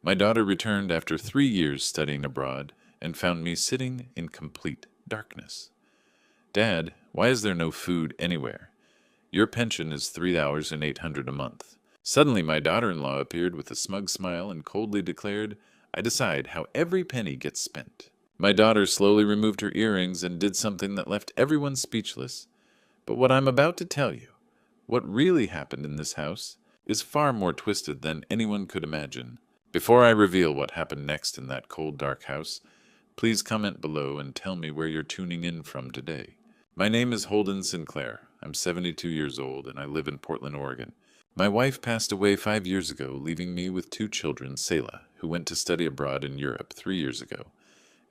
My daughter returned after 3 years studying abroad and found me sitting in complete darkness. Dad, why is there no food anywhere? Your pension is $3,800 a month. Suddenly my daughter-in-law appeared with a smug smile and coldly declared, I decide how every penny gets spent. My daughter slowly removed her earrings and did something that left everyone speechless. But what I'm about to tell you, what really happened in this house, is far more twisted than anyone could imagine. Before I reveal what happened next in that cold, dark house, please comment below and tell me where you're tuning in from today. My name is Holden Sinclair. I'm 72 years old and I live in Portland, Oregon. My wife passed away 5 years ago, leaving me with 2 children, Selah, who went to study abroad in Europe 3 years ago,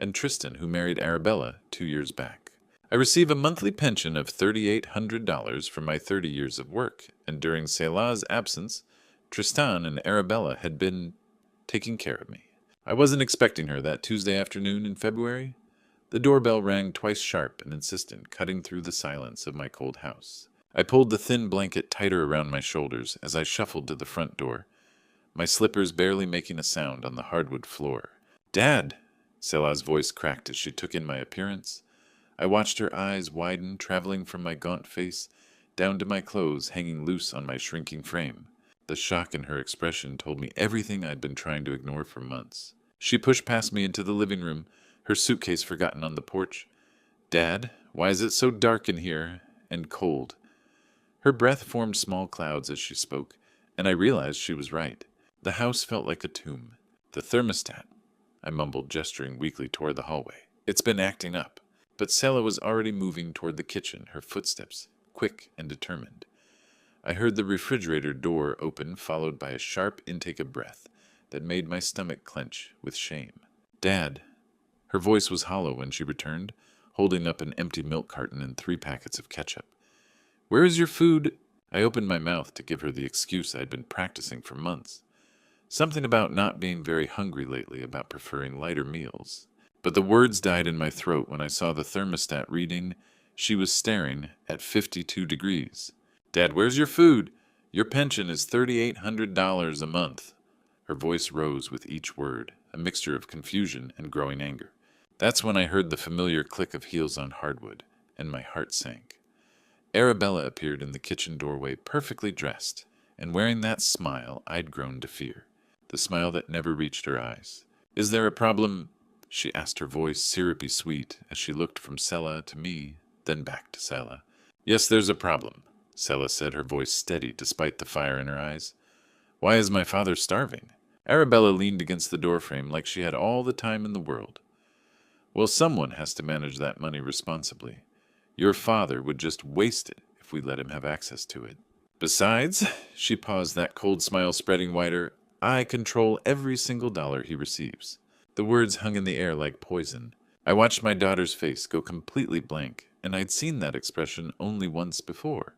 and Tristan, who married Arabella 2 years back. I receive a monthly pension of $3,800 for my 30 years of work, and during Selah's absence, Tristan and Arabella had been taking care of me. I wasn't expecting her that Tuesday afternoon in February. The doorbell rang twice sharp and insistent, cutting through the silence of my cold house. I pulled the thin blanket tighter around my shoulders as I shuffled to the front door, my slippers barely making a sound on the hardwood floor. Dad! Selah's voice cracked as she took in my appearance. I watched her eyes widen, traveling from my gaunt face down to my clothes hanging loose on my shrinking frame. The shock in her expression told me everything I'd been trying to ignore for months. She pushed past me into the living room, her suitcase forgotten on the porch. Dad, why is it so dark in here and cold? Her breath formed small clouds as she spoke, and I realized she was right. The house felt like a tomb. The thermostat, I mumbled, gesturing weakly toward the hallway. It's been acting up. But Selah was already moving toward the kitchen, her footsteps quick and determined. I heard the refrigerator door open, followed by a sharp intake of breath that made my stomach clench with shame. Dad. Her voice was hollow when she returned, holding up an empty milk carton and 3 packets of ketchup. Where is your food? I opened my mouth to give her the excuse I'd been practicing for months. Something about not being very hungry lately, about preferring lighter meals. But the words died in my throat when I saw the thermostat reading she was staring at 52 degrees. Dad, where's your food? Your pension is $3,800 a month. Her voice rose with each word, a mixture of confusion and growing anger. That's when I heard the familiar click of heels on hardwood, and my heart sank. Arabella appeared in the kitchen doorway, perfectly dressed, and wearing that smile I'd grown to fear, the smile that never reached her eyes. Is there a problem? She asked, her voice syrupy sweet, as she looked from Selah to me, then back to Selah. Yes, there's a problem, Selah said, her voice steady despite the fire in her eyes. Why is my father starving? Arabella leaned against the doorframe like she had all the time in the world. Well, someone has to manage that money responsibly. Your father would just waste it if we let him have access to it. Besides, she paused, that cold smile spreading wider, I control every single dollar he receives. The words hung in the air like poison. I watched my daughter's face go completely blank, and I'd seen that expression only once before,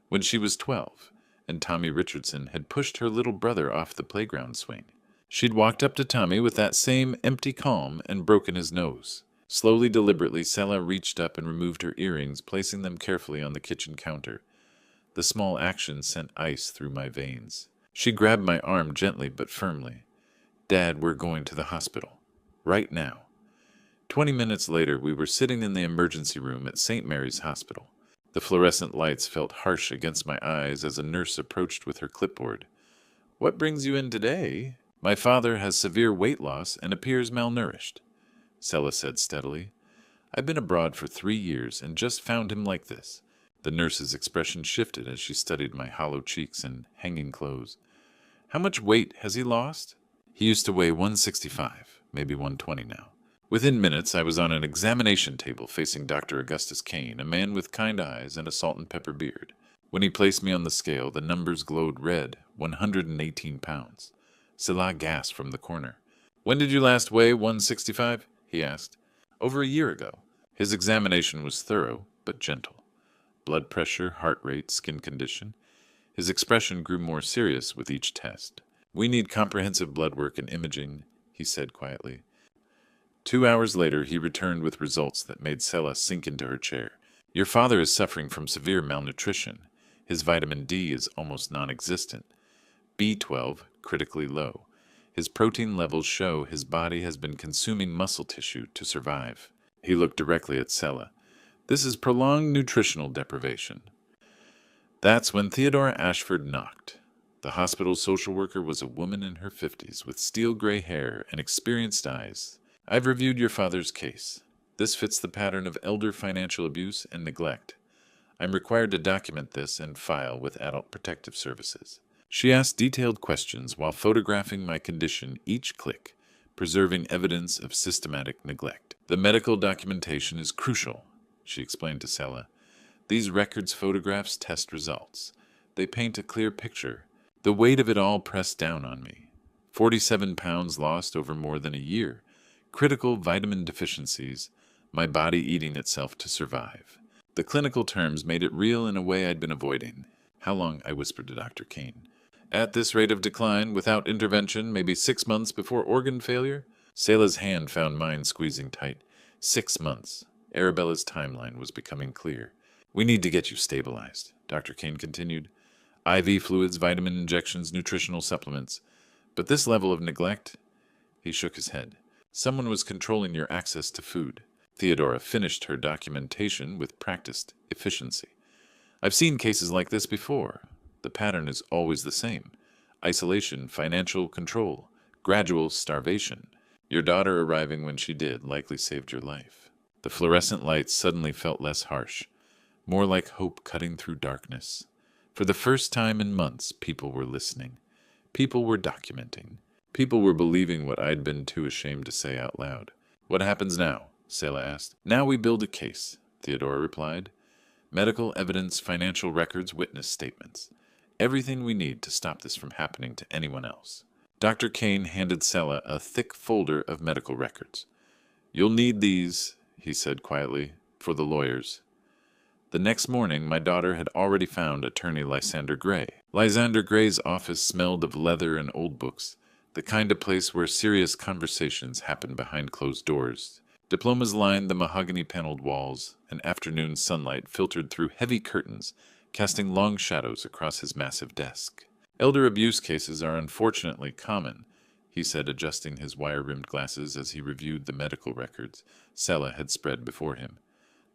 when she was 12, and Tommy Richardson had pushed her little brother off the playground swing. She'd walked up to Tommy with that same empty calm and broken his nose. Slowly, deliberately, Selah reached up and removed her earrings, placing them carefully on the kitchen counter. The small action sent ice through my veins. She grabbed my arm gently but firmly. Dad, we're going to the hospital. Right now. 20 minutes later, we were sitting in the emergency room at St. Mary's Hospital. The fluorescent lights felt harsh against my eyes as a nurse approached with her clipboard. What brings you in today? My father has severe weight loss and appears malnourished, Selah said steadily. I've been abroad for 3 years and just found him like this. The nurse's expression shifted as she studied my hollow cheeks and hanging clothes. How much weight has he lost? He used to weigh 165, maybe 120 now. Within minutes, I was on an examination table facing Dr. Augustus Kane, a man with kind eyes and a salt and pepper beard. When he placed me on the scale, the numbers glowed red, 118 pounds. Selah gasped from the corner. When did you last weigh 165? He asked. Over a year ago. His examination was thorough, but gentle. Blood pressure, heart rate, skin condition. His expression grew more serious with each test. We need comprehensive blood work and imaging, he said quietly. 2 hours later, he returned with results that made Selah sink into her chair. Your father is suffering from severe malnutrition. His vitamin D is almost non-existent. B12, critically low. His protein levels show his body has been consuming muscle tissue to survive. He looked directly at Sella. This is prolonged nutritional deprivation. That's when Theodora Ashford knocked. The hospital social worker was a woman in her 50s with steel gray hair and experienced eyes. I've reviewed your father's case. This fits the pattern of elder financial abuse and neglect. I'm required to document this and file with Adult Protective Services. She asked detailed questions while photographing my condition each click, preserving evidence of systematic neglect. The medical documentation is crucial, she explained to Sella. These records photographs test results. They paint a clear picture. The weight of it all pressed down on me. 47 pounds lost over more than a year. Critical vitamin deficiencies. My body eating itself to survive. The clinical terms made it real in a way I'd been avoiding. How long? I whispered to Dr. Kane. At this rate of decline, without intervention, maybe 6 months before organ failure? Sella's hand found mine squeezing tight. 6 months. Arabella's timeline was becoming clear. We need to get you stabilized, Dr. Kane continued. IV fluids, vitamin injections, nutritional supplements. But this level of neglect? He shook his head. Someone was controlling your access to food. Theodora finished her documentation with practiced efficiency. I've seen cases like this before. The pattern is always the same. Isolation, financial control, gradual starvation. Your daughter arriving when she did likely saved your life. The fluorescent lights suddenly felt less harsh, more like hope cutting through darkness. For the first time in months, people were listening. People were documenting. People were believing what I'd been too ashamed to say out loud. What happens now? Sella asked. Now we build a case, Theodora replied. Medical evidence, financial records, witness statements. Everything we need to stop this from happening to anyone else. Dr. Kane handed Sella a thick folder of medical records. You'll need these, he said quietly, for the lawyers. The next morning, my daughter had already found attorney Lysander Gray. Lysander Gray's office smelled of leather and old books, the kind of place where serious conversations happen behind closed doors. Diplomas lined the mahogany-paneled walls, and afternoon sunlight filtered through heavy curtains, casting long shadows across his massive desk. Elder abuse cases are unfortunately common, he said, adjusting his wire-rimmed glasses as he reviewed the medical records Sella had spread before him.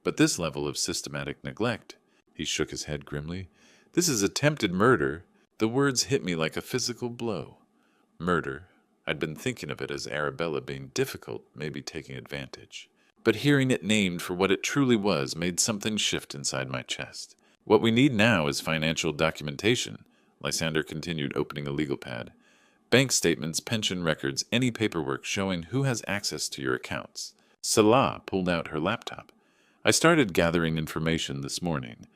But this level of systematic neglect, he shook his head grimly, this is attempted murder. The words hit me like a physical blow. Murder. I'd been thinking of it as Arabella being difficult, maybe taking advantage. But hearing it named for what it truly was made something shift inside my chest. What we need now is financial documentation, Lysander continued, opening a legal pad. Bank statements, pension records, any paperwork showing who has access to your accounts. Salah pulled out her laptop. I started gathering information this morning.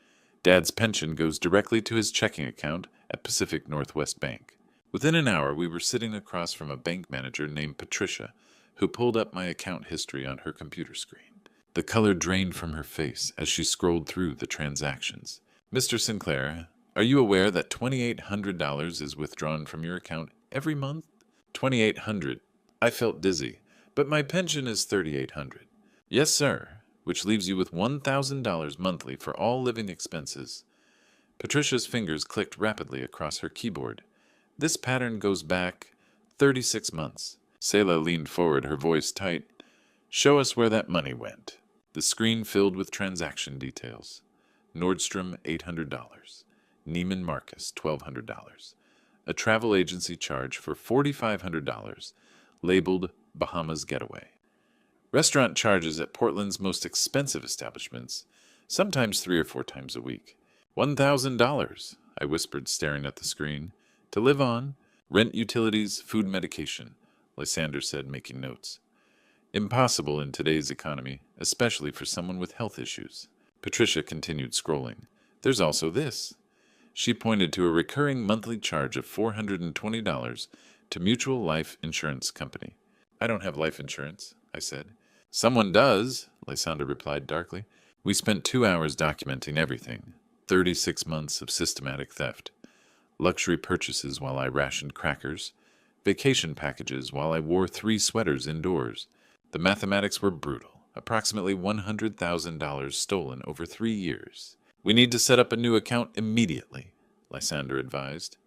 Dad's pension goes directly to his checking account at Pacific Northwest Bank. Within an hour, we were sitting across from a bank manager named Patricia, who pulled up my account history on her computer screen. The color drained from her face as she scrolled through the transactions. Mr. Sinclair, are you aware that $2,800 is withdrawn from your account every month? $2,800. I felt dizzy, but my pension is $3,800. Yes, sir, which leaves you with $1,000 monthly for all living expenses. Patricia's fingers clicked rapidly across her keyboard. This pattern goes back 36 months. Sela leaned forward, her voice tight. Show us where that money went. The screen filled with transaction details. Nordstrom, $800. Neiman Marcus, $1,200. A travel agency charge for $4,500, labeled Bahamas Getaway. Restaurant charges at Portland's most expensive establishments, sometimes 3 or 4 times a week. $1,000, I whispered, staring at the screen. To live on, rent, utilities, food, medication, Lysander said, making notes. Impossible in today's economy, especially for someone with health issues. Patricia continued scrolling. There's also this. She pointed to a recurring monthly charge of $420 to Mutual Life Insurance Company. I don't have life insurance, I said. Someone does, Lysander replied darkly. We spent 2 hours documenting everything. 36 months of systematic theft. Luxury purchases while I rationed crackers. Vacation packages while I wore 3 sweaters indoors. The mathematics were brutal. Approximately $100,000 stolen over 3 years. We need to set up a new account immediately, Lysander advised.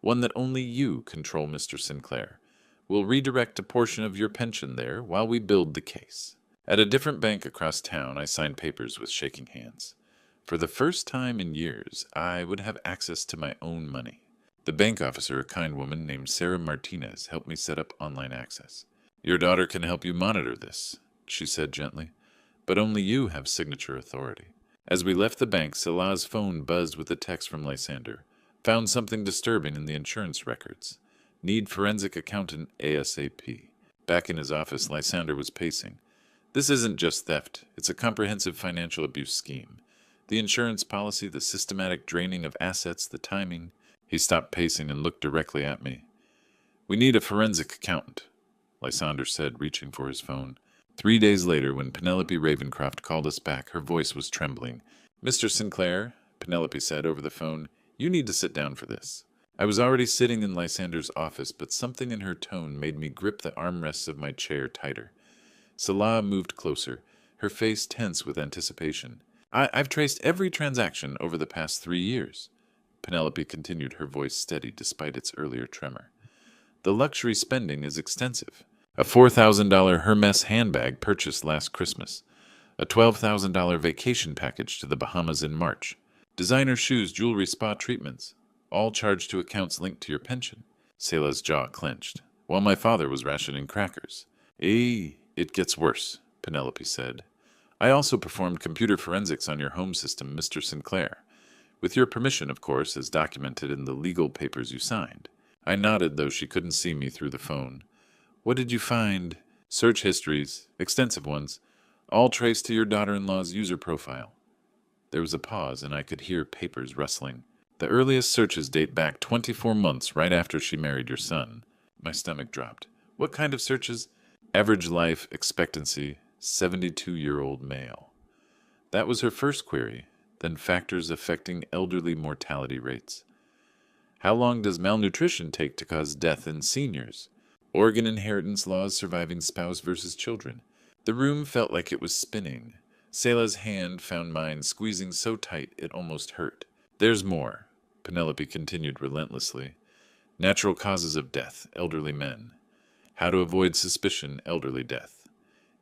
One that only you control, Mr. Sinclair. We'll redirect a portion of your pension there while we build the case. At a different bank across town, I signed papers with shaking hands. For the first time in years, I would have access to my own money. The bank officer, a kind woman named Sarah Martinez, helped me set up online access. Your daughter can help you monitor this, she said gently, but only you have signature authority. As we left the bank, Salah's phone buzzed with a text from Lysander. Found something disturbing in the insurance records. Need forensic accountant ASAP. Back in his office, Lysander was pacing. This isn't just theft, it's a comprehensive financial abuse scheme. The insurance policy, the systematic draining of assets, the timing. He stopped pacing and looked directly at me. We need a forensic accountant, Lysander said, reaching for his phone. 3 days later, when Penelope Ravencroft called us back, her voice was trembling. Mr. Sinclair, Penelope said over the phone, you need to sit down for this. I was already sitting in Lysander's office, but something in her tone made me grip the armrests of my chair tighter. Salah moved closer, her face tense with anticipation. I've traced every transaction over the past 3 years. Penelope continued, her voice steady despite its earlier tremor. The luxury spending is extensive. A $4,000 Hermes handbag purchased last Christmas. A $12,000 vacation package to the Bahamas in March. Designer shoes, jewelry, spa treatments. All charged to accounts linked to your pension. Selah's jaw clenched. While my father was rationing crackers. It gets worse, Penelope said. I also performed computer forensics on your home system, Mr. Sinclair. With your permission, of course, as documented in the legal papers you signed. I nodded, though she couldn't see me through the phone. What did you find? Search histories, extensive ones, all traced to your daughter-in-law's user profile. There was a pause, and I could hear papers rustling. The earliest searches date back 24 months right after she married your son. My stomach dropped. What kind of searches? Average life expectancy, 72-year-old male. That was her first query, then factors affecting elderly mortality rates. How long does malnutrition take to cause death in seniors? Organ inheritance laws surviving spouse versus children. The room felt like it was spinning. Selah's hand found mine, squeezing so tight it almost hurt. There's more, Penelope continued relentlessly. Natural causes of death, elderly men. How to avoid suspicion, elderly death.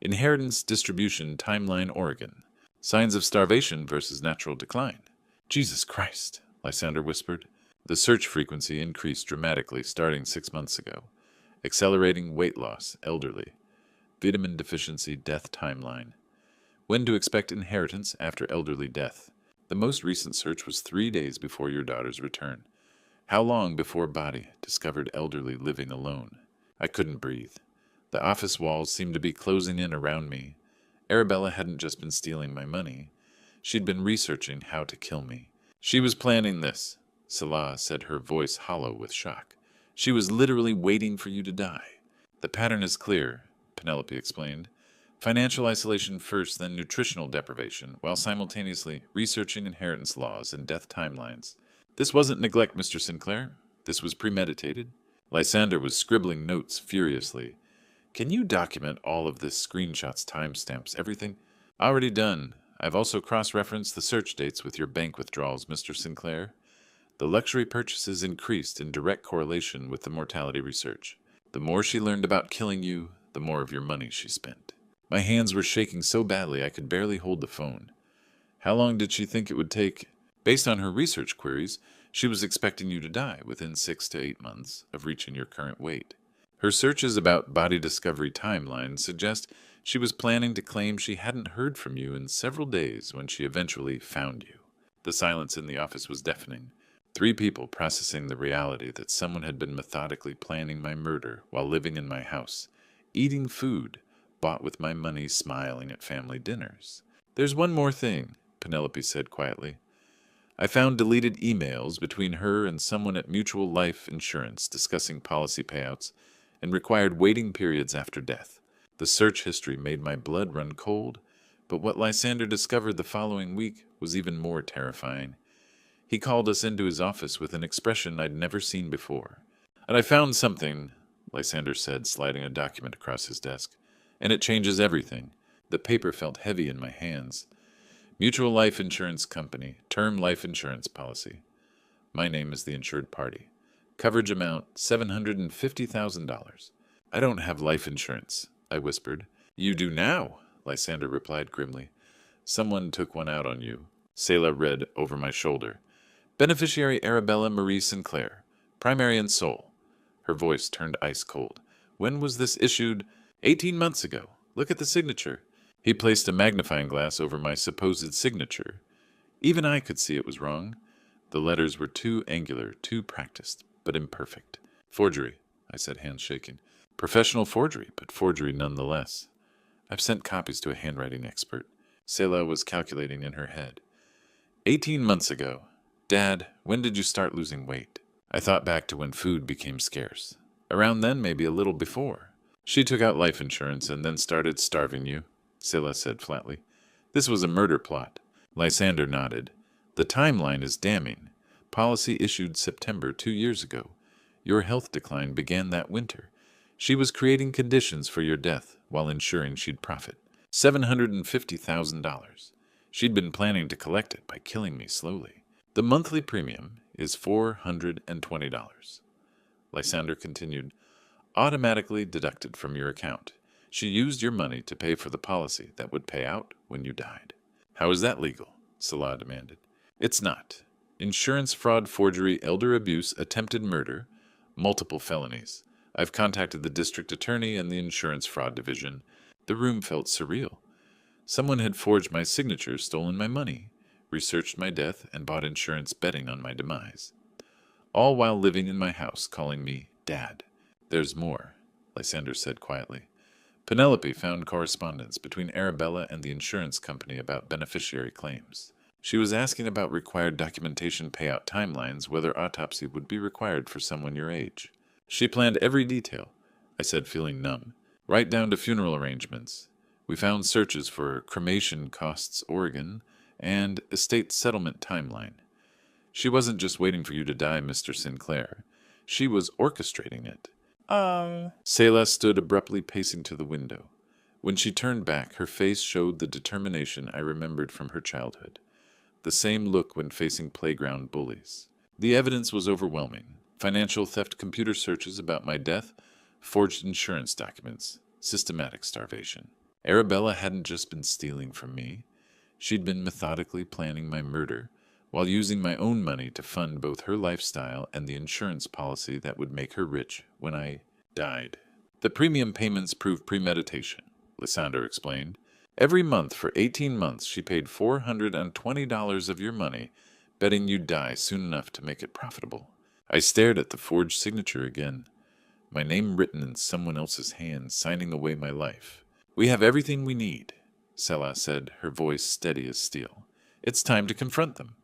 Inheritance, distribution, timeline, Oregon. Signs of starvation versus natural decline. Jesus Christ, Lysander whispered. The search frequency increased dramatically starting 6 months ago. Accelerating weight loss, elderly. Vitamin deficiency, death timeline. When to expect inheritance after elderly death. The most recent search was 3 days before your daughter's return. How long before body discovered elderly living alone? I couldn't breathe. The office walls seemed to be closing in around me. Arabella hadn't just been stealing my money. She'd been researching how to kill me. She was planning this, Salah said, her voice hollow with shock. She was literally waiting for you to die. The pattern is clear, Penelope explained. Financial isolation first, then nutritional deprivation, while simultaneously researching inheritance laws and death timelines. This wasn't neglect, Mr. Sinclair. This was premeditated. Lysander was scribbling notes furiously. Can you document all of this? Screenshots, timestamps, everything? Already done. I've also cross-referenced the search dates with your bank withdrawals, Mr. Sinclair. The luxury purchases increased in direct correlation with the mortality research. The more she learned about killing you, the more of your money she spent. My hands were shaking so badly I could barely hold the phone. How long did she think it would take? Based on her research queries, she was expecting you to die within 6 to 8 months of reaching your current weight. Her searches about body discovery timelines suggest she was planning to claim she hadn't heard from you in several days when she eventually found you. The silence in the office was deafening. 3 people processing the reality that someone had been methodically planning my murder while living in my house, eating food bought with my money, smiling at family dinners. There's one more thing, Penelope said quietly. I found deleted emails between her and someone at Mutual Life Insurance discussing policy payouts and required waiting periods after death. The search history made my blood run cold, but what Lysander discovered the following week was even more terrifying. He called us into his office with an expression I'd never seen before. And I found something, Lysander said, sliding a document across his desk. And it changes everything. The paper felt heavy in my hands. Mutual Life Insurance Company, term life insurance policy. My name is the insured party. Coverage amount $750,000. I don't have life insurance, I whispered. You do now, Lysander replied grimly. Someone took one out on you. Selah read over my shoulder. Beneficiary Arabella Marie Sinclair, primary and sole. Her voice turned ice cold. When was this issued? 18 months ago. Look at the signature. He placed a magnifying glass over my supposed signature. Even I could see it was wrong. The letters were too angular, too practiced, but imperfect. Forgery, I said, hands shaking. Professional forgery, but forgery nonetheless. I've sent copies to a handwriting expert. Selah was calculating in her head. 18 months ago. Dad, when did you start losing weight? I thought back to when food became scarce. Around then, maybe a little before. She took out life insurance and then started starving you, Selah said flatly. This was a murder plot. Lysander nodded. The timeline is damning. Policy issued September 2 years ago. Your health decline began that winter. She was creating conditions for your death while ensuring she'd profit. $750,000. She'd been planning to collect it by killing me slowly. The monthly premium is $420. Lysander continued, automatically deducted from your account. She used your money to pay for the policy that would pay out when you died. How is that legal? Selah demanded. It's not. Insurance fraud, forgery, elder abuse, attempted murder, multiple felonies. I've contacted the district attorney and the insurance fraud division. The room felt surreal. Someone had forged my signature, stolen my money, researched my death, and bought insurance betting on my demise. All while living in my house, calling me Dad. There's more, Lysander said quietly. Penelope found correspondence between Arabella and the insurance company about beneficiary claims. She was asking about required documentation payout timelines, whether autopsy would be required for someone your age. She planned every detail, I said, feeling numb, right down to funeral arrangements. We found searches for cremation costs Oregon and estate settlement timeline. She wasn't just waiting for you to die, Mr. Sinclair. She was orchestrating it. Selah stood abruptly pacing to the window. When she turned back, her face showed the determination I remembered from her childhood. The same look when facing playground bullies. The evidence was overwhelming. Financial theft computer searches about my death, forged insurance documents, systematic starvation. Arabella hadn't just been stealing from me. She'd been methodically planning my murder, while using my own money to fund both her lifestyle and the insurance policy that would make her rich when I died. The premium payments proved premeditation, Lysander explained. Every month for 18 months she paid $420 of your money, betting you'd die soon enough to make it profitable. I stared at the forged signature again, my name written in someone else's hand, signing away my life. We have everything we need, Selah said, her voice steady as steel. It's time to confront them.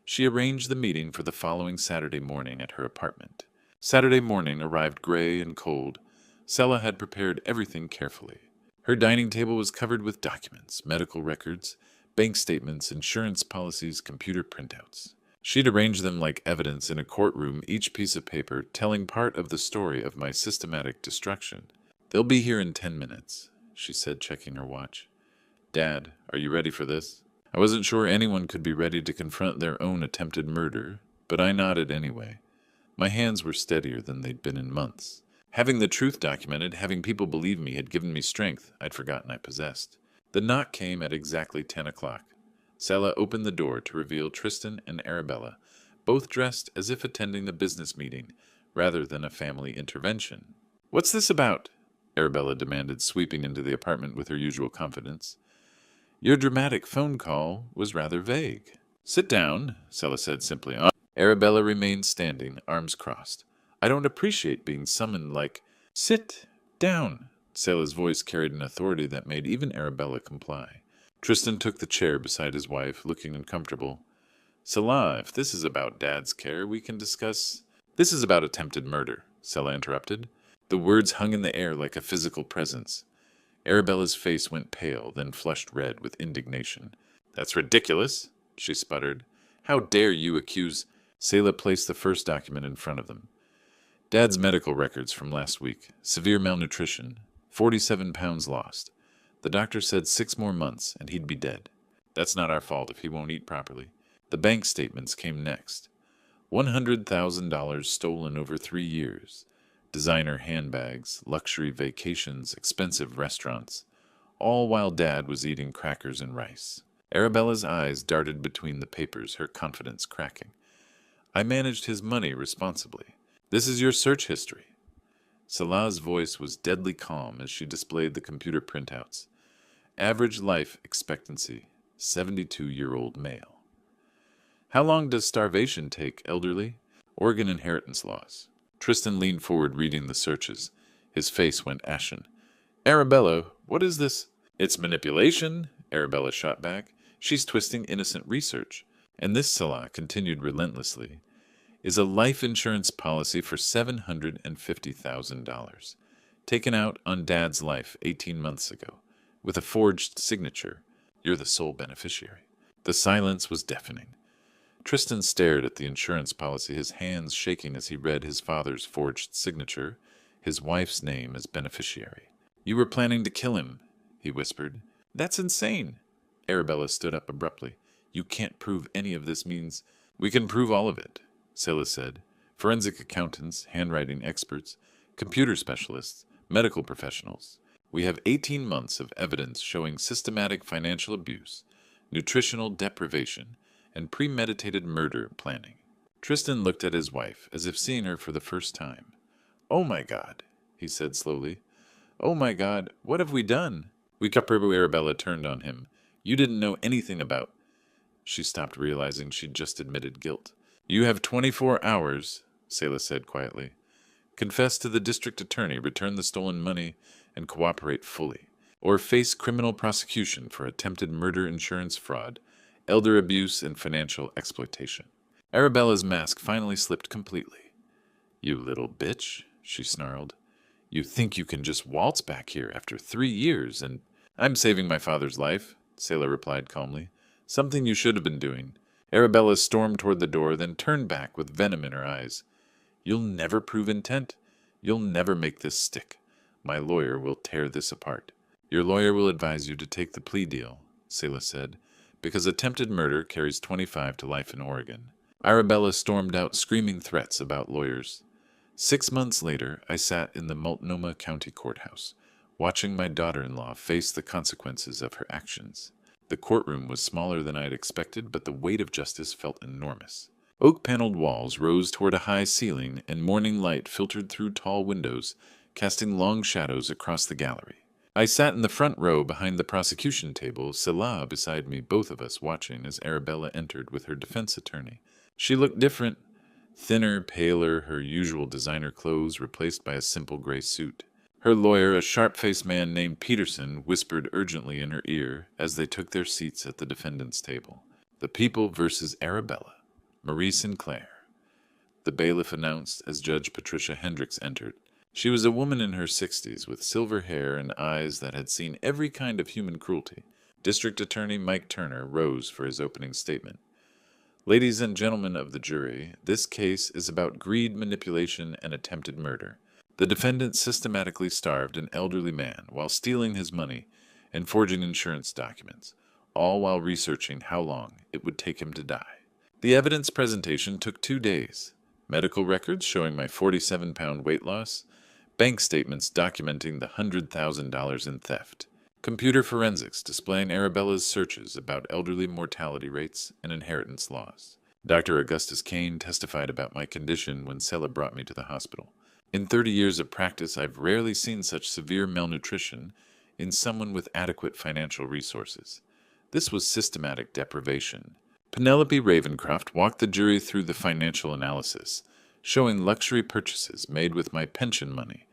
She arranged the meeting for the following Saturday morning at her apartment. Saturday morning arrived gray and cold. Selah had prepared everything carefully. Her dining table was covered with documents, medical records, bank statements, insurance policies, computer printouts. She'd arranged them like evidence in a courtroom, each piece of paper telling part of the story of my systematic destruction. They'll be here in 10 minutes, she said, checking her watch. Dad, are you ready for this? I wasn't sure anyone could be ready to confront their own attempted murder, but I nodded anyway. My hands were steadier than they'd been in months. Having the truth documented, having people believe me, had given me strength I'd forgotten I possessed. The knock came at exactly 10 o'clock. Selah opened the door to reveal Tristan and Arabella, both dressed as if attending a business meeting rather than a family intervention. What's this about? Arabella demanded, sweeping into the apartment with her usual confidence. Your dramatic phone call was rather vague. Sit down, Selah said simply. Arabella remained standing, arms crossed. I don't appreciate being summoned like... Sit down. Selah's voice carried an authority that made even Arabella comply. Tristan took the chair beside his wife, looking uncomfortable. Selah, if this is about Dad's care, we can discuss... This is about attempted murder, Selah interrupted. The words hung in the air like a physical presence. Arabella's face went pale, then flushed red with indignation. That's ridiculous, she sputtered. How dare you accuse... Selah placed the first document in front of them. Dad's medical records from last week. Severe malnutrition. 47 pounds lost. The doctor said 6 more months, and he'd be dead. That's not our fault if he won't eat properly. The bank statements came next. $100,000 stolen over 3 years. Designer handbags, luxury vacations, expensive restaurants, all while Dad was eating crackers and rice. Arabella's eyes darted between the papers, her confidence cracking. I managed his money responsibly. This is your search history. Salah's voice was deadly calm as she displayed the computer printouts. Average life expectancy, 72-year-old male. How long does starvation take, elderly? Oregon inheritance laws. Tristan leaned forward reading the searches. His face went ashen. Arabella, what is this? It's manipulation, Arabella shot back. She's twisting innocent research. And this, Salah continued relentlessly, is a life insurance policy for $750,000, taken out on Dad's life 18 months ago, with a forged signature. You're the sole beneficiary. The silence was deafening. Tristan stared at the insurance policy, his hands shaking as he read his father's forged signature, his wife's name as beneficiary. You were planning to kill him, he whispered. That's insane. Arabella stood up abruptly. You can't prove any of this means. We can prove all of it, Scylla said. Forensic accountants, handwriting experts, computer specialists, medical professionals. We have 18 months of evidence showing systematic financial abuse, nutritional deprivation, and premeditated murder planning. Tristan looked at his wife as if seeing her for the first time. Oh my God, he said slowly. Oh my God, what have we done? Arabella turned on him. You didn't know anything about... She stopped, realizing she'd just admitted guilt. You have 24 hours, Sela said quietly. Confess to the district attorney, return the stolen money, and cooperate fully. Or face criminal prosecution for attempted murder, insurance fraud, elder abuse, and financial exploitation. Arabella's mask finally slipped completely. You little bitch, she snarled. You think you can just waltz back here after 3 years and... I'm saving my father's life, Sela replied calmly. Something you should have been doing. Arabella stormed toward the door, then turned back with venom in her eyes. You'll never prove intent. You'll never make this stick. My lawyer will tear this apart. Your lawyer will advise you to take the plea deal, Sela said, because attempted murder carries 25 to life in Oregon. Arabella stormed out screaming threats about lawyers. 6 months later, I sat in the Multnomah County Courthouse, watching my daughter-in-law face the consequences of her actions. The courtroom was smaller than I had expected, but the weight of justice felt enormous. Oak-paneled walls rose toward a high ceiling, and morning light filtered through tall windows, casting long shadows across the gallery. I sat in the front row behind the prosecution table, Salah beside me, both of us watching as Arabella entered with her defense attorney. She looked different, thinner, paler, her usual designer clothes replaced by a simple gray suit. Her lawyer, a sharp-faced man named Peterson, whispered urgently in her ear as they took their seats at the defendant's table. The people versus Arabella. Marie Sinclair. The bailiff announced as Judge Patricia Hendricks entered. She was a woman in her 60s with silver hair and eyes that had seen every kind of human cruelty. District Attorney Mike Turner rose for his opening statement. Ladies and gentlemen of the jury, this case is about greed, manipulation, and attempted murder. The defendant systematically starved an elderly man while stealing his money and forging insurance documents, all while researching how long it would take him to die. The evidence presentation took 2 days. Medical records showing my 47-pound weight loss, bank statements documenting the $100,000 in theft, computer forensics displaying Arabella's searches about elderly mortality rates and inheritance laws. Dr. Augustus Kane testified about my condition when Sela brought me to the hospital. In 30 years of practice, I've rarely seen such severe malnutrition in someone with adequate financial resources. This was systematic deprivation. Penelope Ravencroft walked the jury through the financial analysis, showing luxury purchases made with my pension money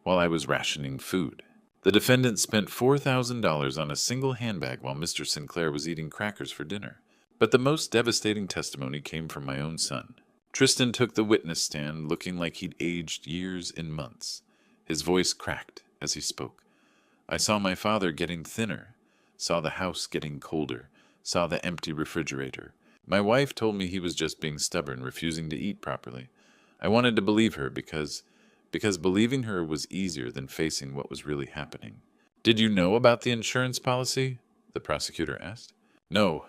while I was rationing food. The defendant spent $4,000 on a single handbag while Mr. Sinclair was eating crackers for dinner. But the most devastating testimony came from my own son. Tristan took the witness stand looking like he'd aged years in months. His voice cracked as he spoke. I saw my father getting thinner, saw the house getting colder, saw the empty refrigerator. My wife told me he was just being stubborn, refusing to eat properly. I wanted to believe her because believing her was easier than facing what was really happening. Did you know about the insurance policy? The prosecutor asked. No,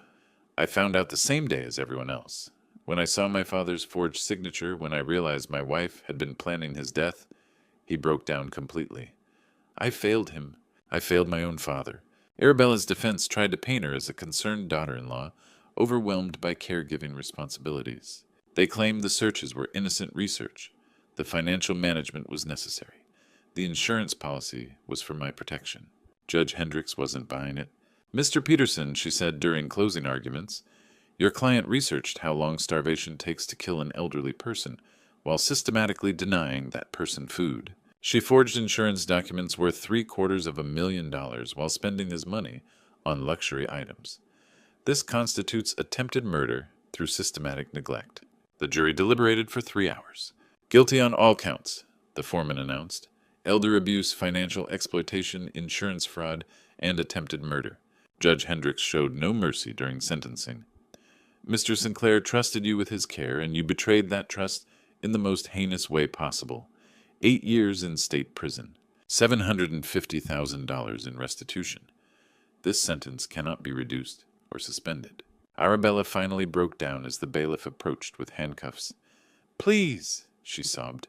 I found out the same day as everyone else. When I saw my father's forged signature, when I realized my wife had been planning his death, He broke down completely. I failed him. I failed my own father. Arabella's defense tried to paint her as a concerned daughter-in-law, overwhelmed by caregiving responsibilities. They claimed the searches were innocent research. The financial management was necessary. The insurance policy was for my protection. Judge Hendricks wasn't buying it. Mr. Peterson, she said during closing arguments, your client researched how long starvation takes to kill an elderly person, while systematically denying that person food. She forged insurance documents worth $750,000 while spending his money on luxury items. This constitutes attempted murder through systematic neglect. The jury deliberated for 3 hours. Guilty on all counts, the foreman announced. Elder abuse, financial exploitation, insurance fraud, and attempted murder. Judge Hendricks showed no mercy during sentencing. Mr. Sinclair trusted you with his care, and you betrayed that trust in the most heinous way possible. 8 years in state prison. $750,000 in restitution. This sentence cannot be reduced or suspended. Arabella finally broke down as the bailiff approached with handcuffs. Please, she sobbed.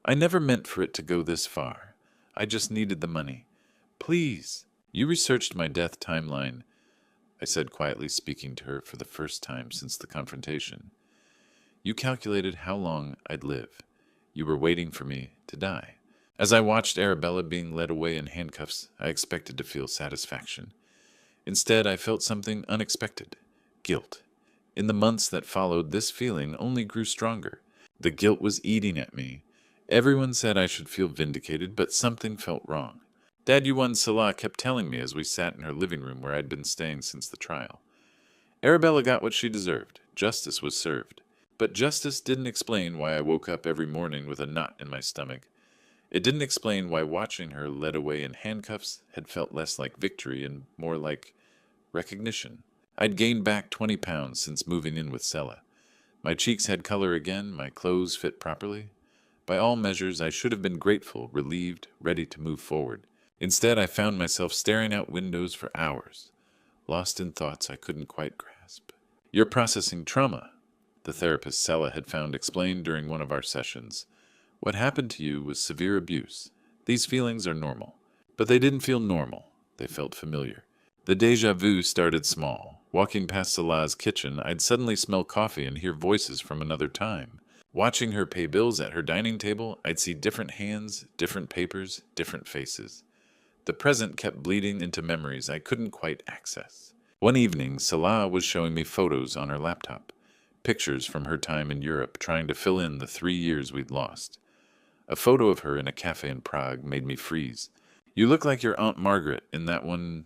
I never meant for it to go this far. I just needed the money. Please. You researched my death timeline, I said quietly, speaking to her for the first time since the confrontation. You calculated how long I'd live. You were waiting for me to die. As I watched Arabella being led away in handcuffs, I expected to feel satisfaction. Instead, I felt something unexpected. Guilt. In the months that followed, this feeling only grew stronger. The guilt was eating at me. Everyone said I should feel vindicated, but something felt wrong. Dad Yuan Salah kept telling me as we sat in her living room where I'd been staying since the trial. Arabella got what she deserved. Justice was served. But justice didn't explain why I woke up every morning with a knot in my stomach. It didn't explain why watching her led away in handcuffs had felt less like victory and more like recognition. I'd gained back 20 pounds since moving in with Sela. My cheeks had color again, my clothes fit properly. By all measures, I should have been grateful, relieved, ready to move forward. Instead, I found myself staring out windows for hours, lost in thoughts I couldn't quite grasp. You're processing trauma, the therapist Sela had found explained during one of our sessions. What happened to you was severe abuse. These feelings are normal. But they didn't feel normal. They felt familiar. The déjà vu started small. Walking past Salah's kitchen, I'd suddenly smell coffee and hear voices from another time. Watching her pay bills at her dining table, I'd see different hands, different papers, different faces. The present kept bleeding into memories I couldn't quite access. One evening, Salah was showing me photos on her laptop. Pictures from her time in Europe, trying to fill in the 3 years we'd lost. A photo of her in a cafe in Prague made me freeze. You look like your Aunt Margaret in that one,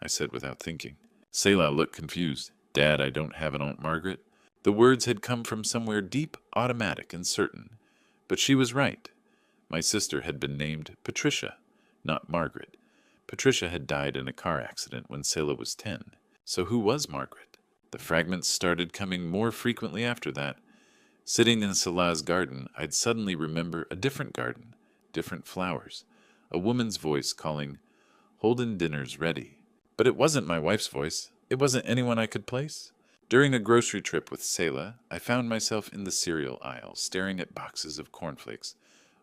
I said without thinking. Selah looked confused. Dad, I don't have an Aunt Margaret. The words had come from somewhere deep, automatic, and certain. But she was right. My sister had been named Patricia, not Margaret. Patricia had died in a car accident when Selah was 10. So who was Margaret? The fragments started coming more frequently after that. Sitting in Salah's garden, I'd suddenly remember a different garden, different flowers, a woman's voice calling, Holden, dinner's ready. But it wasn't my wife's voice. It wasn't anyone I could place. During a grocery trip with Selah, I found myself in the cereal aisle, staring at boxes of cornflakes,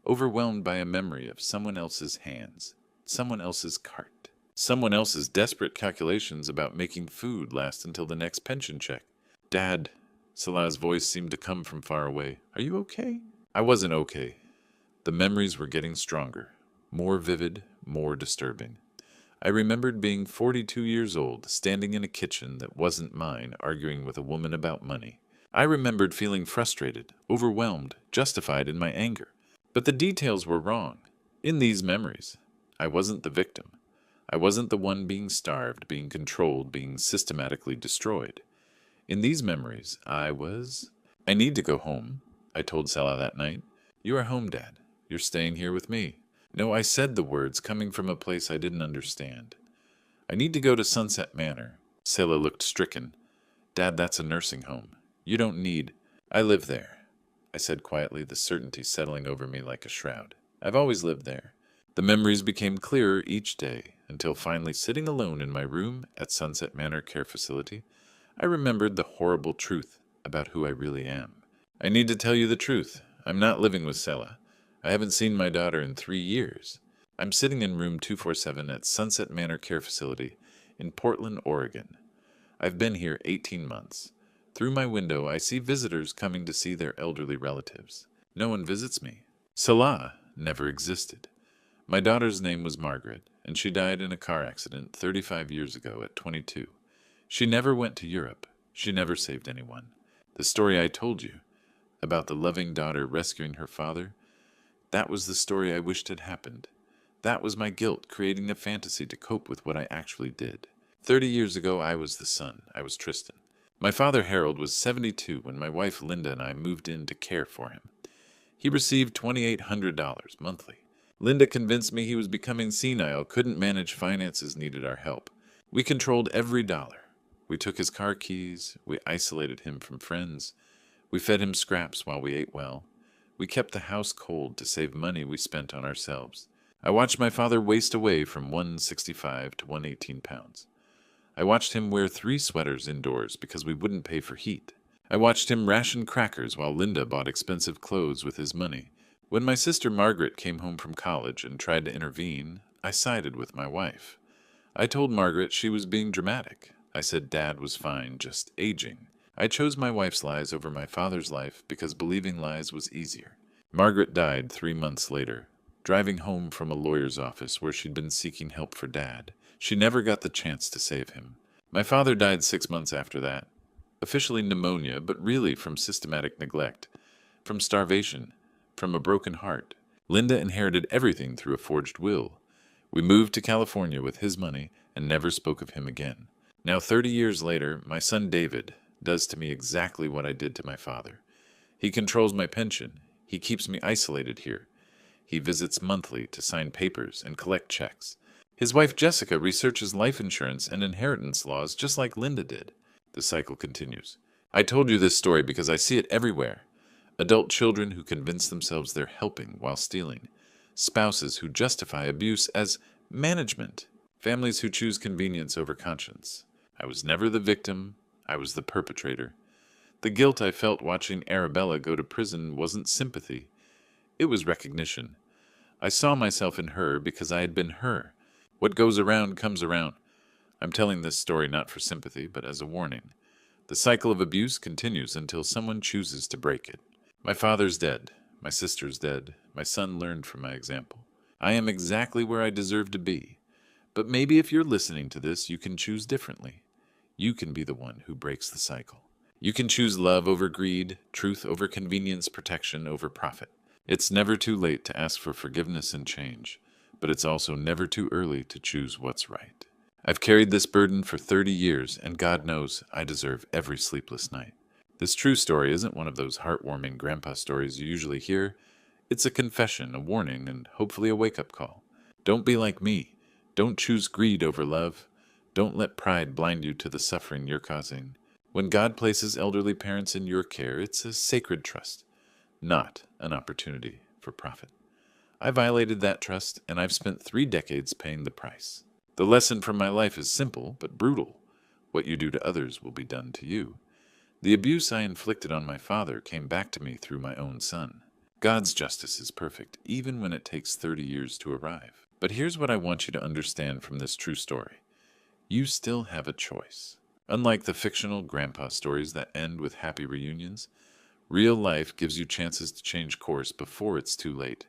overwhelmed by a memory of someone else's hands, someone else's cart. Someone else's desperate calculations about making food last until the next pension check. Dad, Salah's voice seemed to come from far away. Are you okay? I wasn't okay. The memories were getting stronger, more vivid, more disturbing. I remembered being 42 years old, standing in a kitchen that wasn't mine, arguing with a woman about money. I remembered feeling frustrated, overwhelmed, justified in my anger. But the details were wrong. In these memories, I wasn't the victim. I wasn't the one being starved, being controlled, being systematically destroyed. In these memories, I need to go home, I told Salah that night. You are home, Dad. You're staying here with me. No, I said the words coming from a place I didn't understand. I need to go to Sunset Manor. Salah looked stricken. Dad, that's a nursing home. You don't need... I live there, I said quietly, the certainty settling over me like a shroud. I've always lived there. The memories became clearer each day, until finally sitting alone in my room at Sunset Manor Care Facility, I remembered the horrible truth about who I really am. I need to tell you the truth. I'm not living with Selah. I haven't seen my daughter in 3 years. I'm sitting in room 247 at Sunset Manor Care Facility in Portland, Oregon. I've been here 18 months. Through my window, I see visitors coming to see their elderly relatives. No one visits me. Salah never existed. My daughter's name was Margaret, and she died in a car accident 35 years ago at 22. She never went to Europe. She never saved anyone. The story I told you about the loving daughter rescuing her father, that was the story I wished had happened. That was my guilt, creating a fantasy to cope with what I actually did. 30 years ago, I was the son. I was Tristan. My father, Harold, was 72 when my wife, Linda, and I moved in to care for him. He received $2,800 monthly. Linda convinced me he was becoming senile, couldn't manage finances, needed our help. We controlled every dollar. We took his car keys. We isolated him from friends. We fed him scraps while we ate well. We kept the house cold to save money we spent on ourselves. I watched my father waste away from 165 to 118 pounds. I watched him wear 3 sweaters indoors because we wouldn't pay for heat. I watched him ration crackers while Linda bought expensive clothes with his money. When my sister Margaret came home from college and tried to intervene, I sided with my wife. I told Margaret she was being dramatic. I said Dad was fine, just aging. I chose my wife's lies over my father's life because believing lies was easier. Margaret died 3 months later, driving home from a lawyer's office where she'd been seeking help for Dad. She never got the chance to save him. My father died 6 months after that. Officially pneumonia, but really from systematic neglect, from starvation, from a broken heart. Linda inherited everything through a forged will. We moved to California with his money and never spoke of him again. Now, 30 years later, my son David does to me exactly what I did to my father. He controls my pension. He keeps me isolated here. He visits monthly to sign papers and collect checks. His wife Jessica researches life insurance and inheritance laws just like Linda did. The cycle continues. I told you this story because I see it everywhere. Adult children who convince themselves they're helping while stealing. Spouses who justify abuse as management. Families who choose convenience over conscience. I was never the victim. I was the perpetrator. The guilt I felt watching Arabella go to prison wasn't sympathy. It was recognition. I saw myself in her because I had been her. What goes around comes around. I'm telling this story not for sympathy, but as a warning. The cycle of abuse continues until someone chooses to break it. My father's dead. My sister's dead. My son learned from my example. I am exactly where I deserve to be. But maybe if you're listening to this, you can choose differently. You can be the one who breaks the cycle. You can choose love over greed, truth over convenience, protection over profit. It's never too late to ask for forgiveness and change, but it's also never too early to choose what's right. I've carried this burden for 30 years, and God knows I deserve every sleepless night. This true story isn't one of those heartwarming grandpa stories you usually hear. It's a confession, a warning, and hopefully a wake-up call. Don't be like me. Don't choose greed over love. Don't let pride blind you to the suffering you're causing. When God places elderly parents in your care, it's a sacred trust, not an opportunity for profit. I violated that trust, and I've spent 3 decades paying the price. The lesson from my life is simple but brutal. What you do to others will be done to you. The abuse I inflicted on my father came back to me through my own son. God's justice is perfect, even when it takes 30 years to arrive. But here's what I want you to understand from this true story. You still have a choice. Unlike the fictional grandpa stories that end with happy reunions, real life gives you chances to change course before it's too late.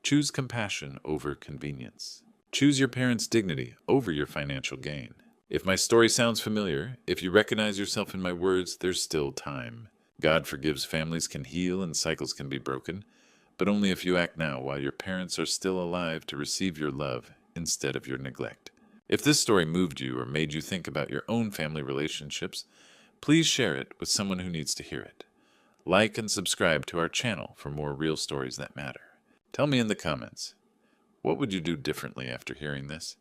Choose compassion over convenience. Choose your parents' dignity over your financial gain. If my story sounds familiar, if you recognize yourself in my words, there's still time. God forgives, families can heal, and cycles can be broken, but only if you act now while your parents are still alive to receive your love instead of your neglect. If this story moved you or made you think about your own family relationships, please share it with someone who needs to hear it. Like and subscribe to our channel for more real stories that matter. Tell me in the comments, what would you do differently after hearing this?